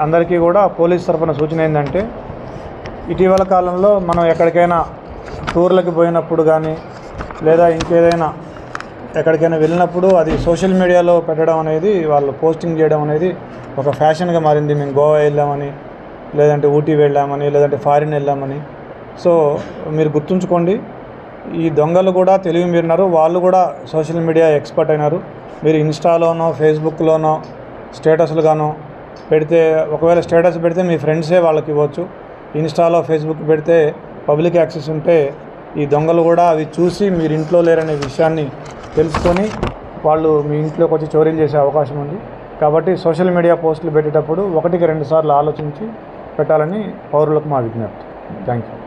అందరికీ కూడా పోలీస్ తరఫున సూచన ఏంటంటే, ఇటీవల కాలంలో మనం ఎక్కడికైనా టూర్లకు పోయినప్పుడు కానీ లేదా ఇంకేదైనా ఎక్కడికైనా వెళ్ళినప్పుడు అది సోషల్ మీడియాలో పెట్టడం అనేది, వాళ్ళు పోస్టింగ్ చేయడం అనేది ఒక ఫ్యాషన్గా మారింది. మేము గోవా వెళ్ళామని, లేదంటే ఊటీ వెళ్ళామని, లేదంటే ఫారిన్ వెళ్ళామని. సో మీరు గుర్తుంచుకోండి, ఈ దొంగలు కూడా తెలివి మీరినారు. వాళ్ళు కూడా సోషల్ మీడియా ఎక్స్పర్ట్ అయినారు. మీరు ఇన్స్టాలోనో ఫేస్బుక్లోనో స్టేటస్లుగానో పెడితే, ఒకవేళ స్టేటస్ పెడితే మీ ఫ్రెండ్సే వాళ్ళకి ఇవ్వచ్చు. ఇన్స్టాలో ఫేస్బుక్ పెడితే పబ్లిక్ యాక్సెస్ ఉంటే ఈ దొంగలు కూడా అవి చూసి మీరు ఇంట్లో లేరనే విషయాన్ని తెలుసుకొని వాళ్ళు మీ ఇంట్లోకి వచ్చి చోరీలు చేసే అవకాశం ఉంది. కాబట్టి సోషల్ మీడియా పోస్టులు పెట్టేటప్పుడు 1కి 2 సార్లు ఆలోచించి పెట్టాలని పౌరులకు మా విజ్ఞప్తి. Thank you.